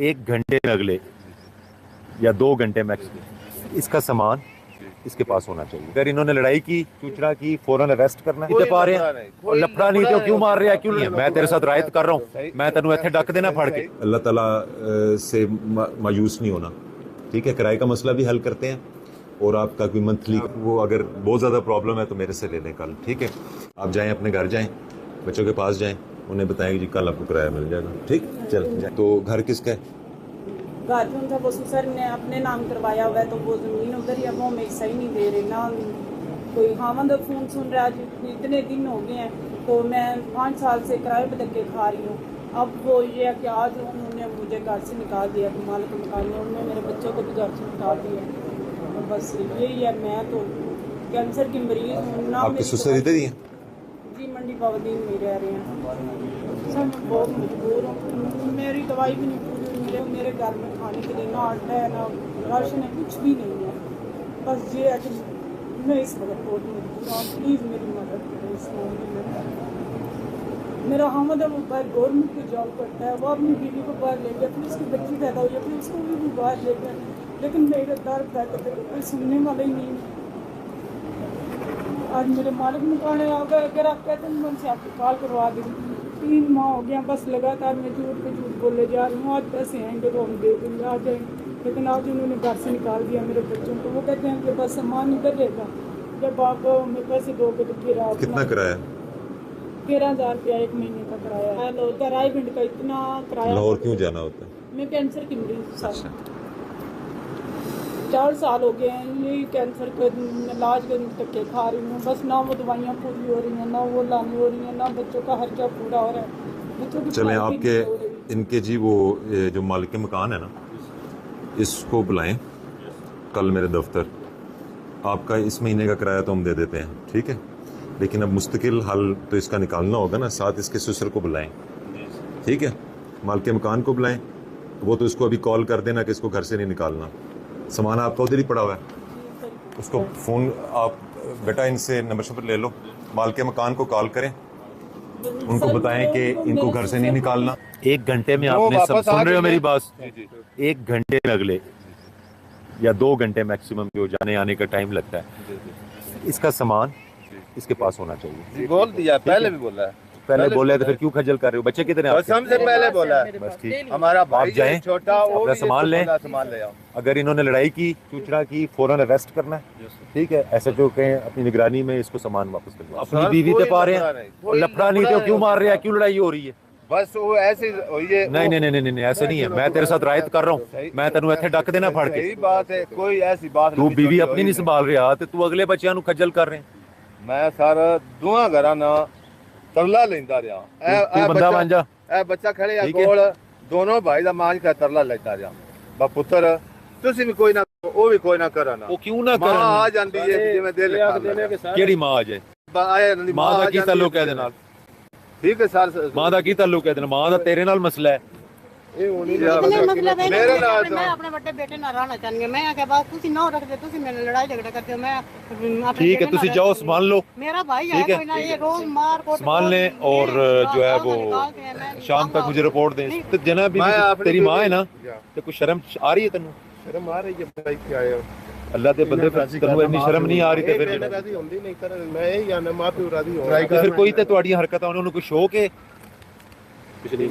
1 घंटे में अगले या 2 घंटे मैक्सिमम इसका सामान इसके पास होना चाहिए। अगर इन्होंने लड़ाई की, चूचड़ा की, फौरन अरेस्ट करना है। पा रहे हैं और लफड़ा नहीं तो क्यों मार रहा है, क्यों नहीं है? मैं तेरे साथ रायत कर रहा हूँ, मैं तेनू इत्थे डक देना फड़ के। अल्लाह ताला से मायूस नहीं होना, ठीक है। किराए का मसला भी हल करते हैं और आपका कोई मंथली वो अगर बहुत ज़्यादा प्रॉब्लम है तो मेरे से ले लें कल, ठीक है। आप जाएं, अपने घर जाएं, बच्चों के पास जाएं, उन्हें बताएं जी कल आपको किराया मिल जाएगा, ठीक। चल जाए। तो घर किसका है? घर जो था वो ससुर ने अपने नाम करवाया हुआ है, तो वो ज़मीन उधर ही है, वो हमें सही नहीं दे रहे ना। कोई हामद फ़ोन सुन रहा है, इतने दिन हो गए हैं, तो मैं 5 साल से किराए पे धक्के खा रही हूँ। अब वो ये है कि आज उन्होंने मुझे घर से निकाल दिया, मालिक मकान ने, उन्होंने मेरे बच्चों को भी घर से निकाल दिया। तो बस यही है, मैं तो कैंसर की मरीज़ हूँ ना। आपके ससुर इधर ही हैं? जी, मंडी बावदीन में रह रहे हैं। सब बहुत मजबूर हूँ, मेरी दवाई भी नहीं पूरी हुई, मेरे घर में खाने के लिए ना आटा है, ना राशन है, कुछ भी नहीं है। बस ये है कि मैं इस वक्त बहुत मजबूर हूँ, प्लीज़ मेरी मदद करें इस मामले में। मेरा हामद है, वो बाहर गवर्नमेंट की जॉब करता है, वो अपनी बीवी को बाहर ले गया, फिर उसकी बच्ची पैदा हुई है, फिर उसको भी बाहर ले गया, लेकिन मेरे दर्द है कि कोई सुनने वाला ही नहीं है। आज मेरे मालिक मकान है, अगर आप कहते हैं मैं उनसे आपको कॉल करवा दूँगी। 3 माह हो गया, बस लगातार मैं झूठ पे झूठ बोले जा रही हूँ। आज पैसे आएंगे तो हम दे देंगे, आ जाएंगे, लेकिन आज उन्होंने घर से निकाल दिया मेरे बच्चों को। वो कहते हैं कि बस सामान इधर रहेगा, जब आप हमें पैसे दोगे तो फिर आप। कितना किराया? 13,000 रुपया 1 महीने का किराया है। रायगंज का इतना किराया। लाहौर क्यों जाना होता है? मैं कैंसर की मरीज, 4 साल हो गए हैं, यही कैंसर के इलाज के धक्के खा रही हूँ। बस ना वो दवाइयाँ पूरी हो रही हैं, ना वो लानी हो रही हैं, ना बच्चों का खर्चा पूरा हो रहा है, बच्चों की चलें पढ़ाई भी नहीं हो रही। आपके इनके जी वो जो मालिक के मकान है ना, इसको बुलाएं कल मेरे दफ्तर। आपका इस महीने का किराया तो हम दे देते हैं, ठीक है, लेकिन अब मुस्तकिल हल तो इसका निकालना होगा ना। साथ इसके ससुर को बुलाएं, ठीक है, मालिक के मकान को बुलाएं। वो तो इसको अभी कॉल कर देना कि इसको घर से नहीं निकालना। सामान आपका उधर ही पड़ा हुआ है, उसको फ़ोन आप बेटा इनसे नंबर शंबर ले लो, माल के मकान को कॉल करें, उनको बताएं कि इनको घर से नहीं निकालना। 1 घंटे में आपने सब सुन रहे हो मेरी बात? 1 घंटे में अगले या 2 घंटे मैक्सिमम जो जाने आने का टाइम लगता है, इसका सामान इसके पास होना चाहिए। बोल दिया, पहले भी बोला है। पहले बोले तो फिर क्यों खजल कर रहे हो? बच्चे कितने हैं? सबसे पहले बोला है। बस ठीक, हमारा भाई जाएं, छोटा, वो अपना सामान लें। सामान ले आओ। अगर इन्होंने लड़ाई की, चूचड़ा की, फौरन अरेस्ट करना है, ठीक है। SHO के अपनी निगरानी में इसको सामान वापस करवा। अपनी बीवी पे पा रहे हैं और लफड़ा नहीं तो क्यों मार रहे हैं, क्यों लड़ाई हो रही है? बस वो ऐसे नहीं नहीं नहीं नहीं, ऐसे नहीं है। मैं तेरे साथ रायत कर रहा हूँ, मैं तेनू इत्थे डक देना फड़ के। यही बात है, कोई ऐसी बात तू बीवी अपनी नहीं संभाल रहा ते तू अगले बच्चों नू खज्जल कर रहे हैं। मैं सारा दुआ घरा ना तरला लेंदा रहा। तू बंदा बन जा। ए बच्चा खड़े आ कोल, दोनों भाई दा मां का तरला लेता रहा। बा पुत्र तुसी भी कोई ना, वो भी कोई ना करना। वो क्यों ना मां करन? आ जांदी है जिवें दिल केड़ी मां आ जाए? मां दा की ताल्लुक है इहदे नाल? ठीक है सर, मां दा की ताल्लुक है इहदे नाल? मां दा तेरे नाल मसला है। मेरे नाल मैं अपने बड़े बेटे नाल रहना चाहनी हूं। मैं आके बात तुसी ना रखदे, तुसी मेरे लड़ाई झगड़ा करते हो। मैं ठीक है, तुसी जाओ संभाल लो, मेरा भाई है, कोई ना ये रोज मार को संभाल लें और जो है वो शाम तक मुझे रिपोर्ट दें। तो जना भी तेरी माँ है ना, तो कुछ शर्म आ रही है तेनू? शर्म आ रही है भाई, क्या है अल्लाह दे बंदे, तेनू इतनी शर्म नहीं आ रही ते फिर मैं यही आना मां प्यो राजी हो फिर कोई ते ਤੁਹਾਡੀਆਂ ਹਰਕਤਾਂ ਉਹਨਾਂ ਨੂੰ ਕੋਈ ਸ਼ੌਕ ਹੈ?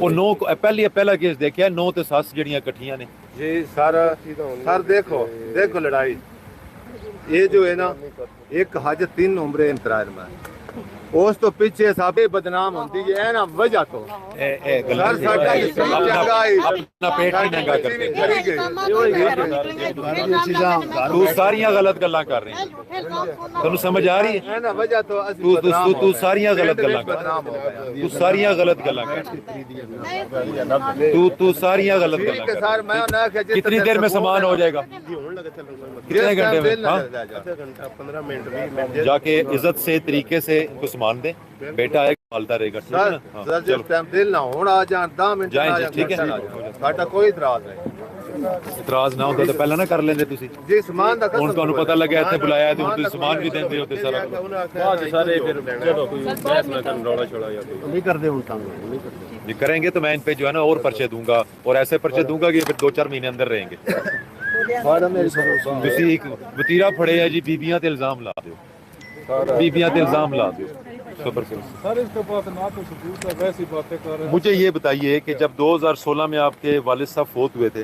ਉਹ ਨੌ ਪਹਿਲਾ ਕੇਸ ਦੇਖਿਆ, 9 ਤੇ ਸੱਸ ਜਿਹੜੀਆਂ ਇਕੱਠੀਆਂ ਨੇ जी। सर देखो लड़ाई ये जो है ना, एक हज 3 उम्र इंतराज में उस तो पीछे साबे बदनाम होती है ना वजह तो अपना पेट नहीं नंगा करते। तू सारियां गलत गल्लां कर रही है, तेनू समझ आ रही है ना वजह तो तू सारियां गलत गल्लां कर, तू सारियां गलत गल्लां कर, तू सारियां गलत गल्लां कर। सर मैं ना कितनी देर में सामान हो जाएगा? कितने घंटे में? घंटा 15 मिनट जाके इज्जत से तरीके से इनको सामान दे, बेटा आएगा पालता रहेगा, ठीक है ना? सर जिस टाइम दिल ना होना आ जान 10 मिनट जाएं, ठीक है। साडा कोई इतराज नहीं। इतराज ना होता तो पहला ना कर लेंदे तुसी। जी सामान दा ਹੁਣ ਤੁਹਾਨੂੰ ਪਤਾ ਲੱਗਿਆ ਇੱਥੇ ਬੁਲਾਇਆ ਤੇ ਹੁਣ ਤੁਸੀਂ ਸਮਾਨ ਵੀ ਦਿੰਦੇ ਹੋ ਤੇ ਸਾਰਾ ਬਾਅਦ ਸਾਰੇ ਫਿਰ ਚਲੋ ਕੋਈ ਬਹਿਸ ਨਾ ਕਰਨ, ਰੌਲਾ ਛੋੜਾ ਜਾਂ ਕੋਈ ਨਹੀਂ ਕਰਦੇ ਹੁਣ ਕੰਮ ਨਹੀਂ ਕਰਦੇ। ये करेंगे तो मैं इन पे जो है ना और पर्चे दूंगा, और ऐसे पर्चे दूंगा कि फिर 2-4 महीने अंदर रहेंगे। ਤੁਸੀਂ ਇੱਕ ਵਤੀਰਾ ਫੜਿਆ ਜੀ, ਬੀਬੀਆਂ ਤੇ ਇਲਜ਼ਾਮ ਲਾ ਦਿਓ, बीबियां ਤੇ इल्जाम ला दो। सबर करो सर, इसके पास ना तो सबूत है, वैसी बातें कर रहे हैं। मुझे ये बताइए कि जब 2016 में आपके वालिद साहब फोत हुए थे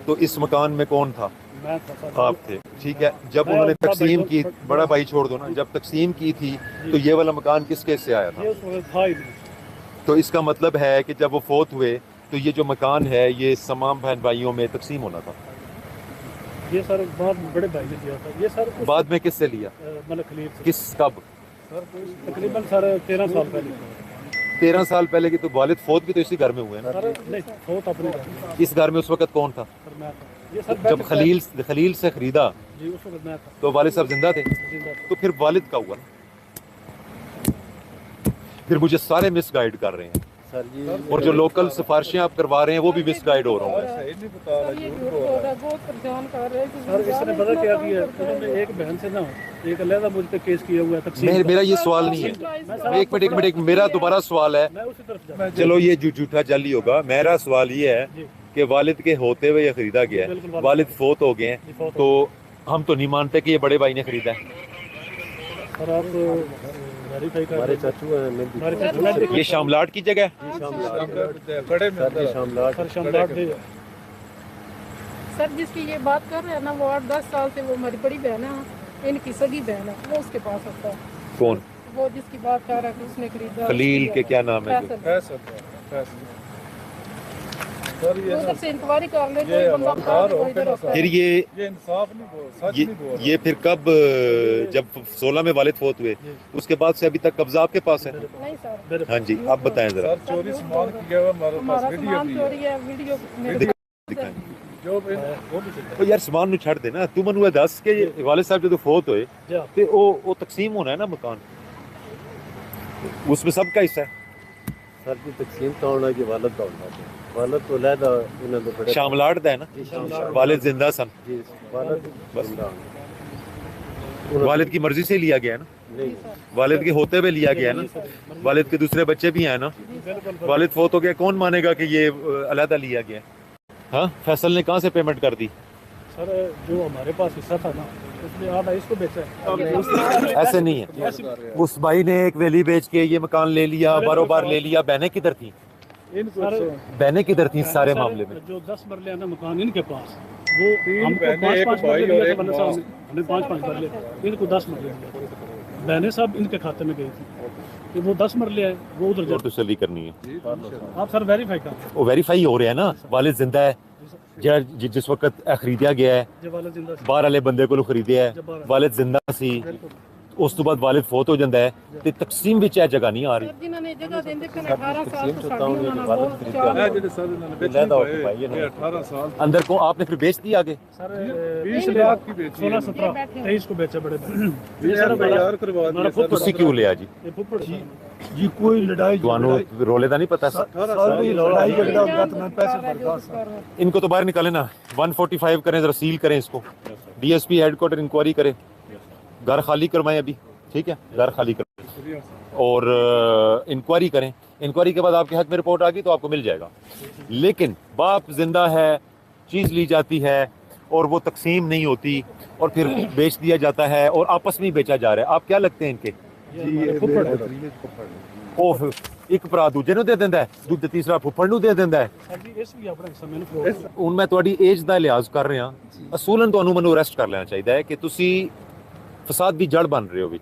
तो इस मकान में कौन था? मैं था सर। आप थे, ठीक है। जब उन्होंने तकसीम की, बड़ा भाई छोड़ दो ना, जब तकसीम की थी तो ये वाला मकान किसके से आया था? ये उस वक्त था ही नहीं। तो इसका मतलब है कि जब वो फोत हुए तो ये जो मकान है ये तमाम बहन भाइयों में तकसीम होना था। ये सर बाद में बड़े भाई ने दिया था। ये सर बाद में किससे लिया? मलक खलील से। किस कब? सर तकरीबन सर 13 साल पहले। 13 साल पहले की तो वालिद फोत भी तो इसी घर में हुए ना। सर नहीं, वो तो अपने घर में। इस घर में उस वक्त कौन था? सर मैं था। ये सर जब खलील से खरीदा जी उस वक्त मैं था। तो वालिद साहब जिंदा थे, जिंदा था। तो फिर वालिद का हुआ। फिर मुझे सारे मिसगाइड कर रहे हैं सर जी, और जो लोकल सिफारिशें आप करवा रहे हैं वो भी मिसगाइड हो रहा हूँ। सही नहीं बता रहा, ये झूठ झूठ बोल बोल रहा रहा है, बहुत परेशान कर रहे हैं। सर इसने पता क्या किया, उन्होंने एक बहन से ना एक अलग मुझ पे केस किया हुआ है तकसीम का। मेरा ये सवाल नहीं है। एक मिनट, मेरा दोबारा सवाल है। मैं उसी तरफ जा चलो ये झूठा जाली होगा। मेरा सवाल ये है कि वालिद के होते हुए ये खरीदा गया है, बिल्कुल, वालिद फोत हो गए हैं, फोत हो तो हम तो नहीं मानते कि ये बड़े भाई ने खरीदा है। सर आप वेरीफाई कर हमारे चाचू हैं, हमारे चाचू ने ये शामलाट की जगह है। कड़े में सर शामलाट सर शामलाट दे। सर जिसकी ये बात कर रहे हैं ना, वो 8-10 साल से वो हमारी बड़ी बहन है, इनकी सगी बहन है, वो उसके पास होता है। कौन? वो जिसकी बात कर रहा है कि उसने खरीदा। खलील के क्या नाम है? फैसल। सर ये उधर से इंक्वायरी कर ले, ये कोई बंदा अवतार हो इधर होता है। फिर ये इंसाफ नहीं बोल, सच नहीं बोल। ये फिर कब, जब 16 में वालिद फोत हुए उसके बाद से अभी तक कब्जा आपके पास है? नहीं सर, हाँ जी, आप बताएं जरा। सर चोरी सामान किया हुआ हमारे हमारा पास वीडियो सामान भी है। चोरी है, वीडियो मेरे दिखाएं। जो भी है, वो भी चाहिए। तो यार सामान नु छड़ देना। तू मनु दस के वालिद साहब जो फोत होए जा ते ओ तकसीम होना है ना मकान, उसमें सबका हिस्सा है। सर जी तकसीम तो होना कि वालद का होना है। वालद तो लहदा इन्होंने तो बड़े शामलाट दा है ना, वालिद जिंदा सन, जी वालद बस। जिंदा वालिद की मर्जी से लिया गया है ना, नहीं वालिद के होते हुए लिया गया है ना। वालिद के दूसरे बच्चे भी हैं ना। वालिद फोत हो गया, कौन मानेगा कि ये अलहदा लिया गया है? हाँ, फैसल ने कहाँ से पेमेंट कर दी? सर जो हमारे पास हिस्सा था ना, उसमें आधा इसको बेचा है। ऐसे नहीं है। उस भाई ने एक वेली बेच के ये मकान ले लिया, बारोबार ले लिया। बहनें किधर थी? बहनें किधर थी इस सारे मामले में? जो 10 मरले है ना मकान इनके पास, वो हमको बहनें, 5-5 एक भाई मरले और दिया एक था, बल्ले साहब ने। हमने 5-5 मरले, इनको 10 मरले दिया। बहनें सब इनके खाते में गई थी, तो वो 10 मरले है, वो उधर और जाते। तसल्ली करनी है। आप सर वेरीफाई कर वो वेरीफाई हो रहा है ना, वालिद जिंदा है। जिस वक्त खरीदा गया है, जब वाला जिंदा सी। बाहर वाले बंदे को खरीदया है, वालिद जिंदा सी, उस तो बाद वालिद फोत हो जाता है, तो तकसीम विच है जगह नहीं आ रही। सर जिन्होंने जगह देंदे फिर 18 साल तो साडी होता उन्होंने वालद बहुत खरीदा चार है। जेडे सर इन्होंने बेचे लहदा हुए, होके भाई ये ये 18 साल अंदर को आपने फिर बेच दिया आगे। सर 20 लाख की बेची, 16-17 23 को बेचा बड़े भाई। ये सर तैयार करवा हमारा दिया सर। तुसी क्यों लिया जी? ये फुफड़ जी जी कोई लड़ाई ਤੁਹਾਨੂੰ रोले का नहीं पता? लड़ाई झगड़ा होगा तो मैं पैसे भरता इनको तो बाहर निकाले ना, 145 करें, जरा सील करें इसको, डीएसपी हेडक्वार्टर इंक्वायरी करे, घर खाली करवाएं अभी, ठीक है, घर खाली करें और इंक्वायरी करें। इंक्वायरी के बाद आपके हक में रिपोर्ट आ गई तो आपको मिल जाएगा। लेकिन बाप जिंदा है, चीज़ ली जाती है और वो तकसीम नहीं होती और फिर बेच दिया जाता है और आपस में ही बेचा जा रहा है। आप क्या लगते हैं इनके? ਉਹ ਇੱਕ ਭਰਾ ਦੂਜੇ ਨੂੰ ਦੇ ਦਿੰਦਾ ਹੈ, ਦੂਜਾ ਤੀਸਰਾ ਫੁੱਫੜ ਨੂੰ ਦੇ ਦਿੰਦਾ ਹੈ। ਸਰ ਜੀ ਇਸ ਵੀ ਆਪਣਾ ਹਿੱਸਾ ਮੈਨੂੰ ਹੁਣ ਮੈਂ ਤੁਹਾਡੀ ਏਜ ਦਾ ਲਿਹਾਜ਼ ਕਰ ਰਿਹਾ, ਅਸੂਲਨ ਤੁਹਾਨੂੰ ਮੈਨੂੰ ਅਰੈਸਟ ਕਰ ਲੈਣਾ ਚਾਹੀਦਾ ਹੈ ਕਿ ਤੁਸੀਂ ਫਸਾਦ ਦੀ ਜੜ ਬਣ ਰਹੇ ਹੋ ਵੀ।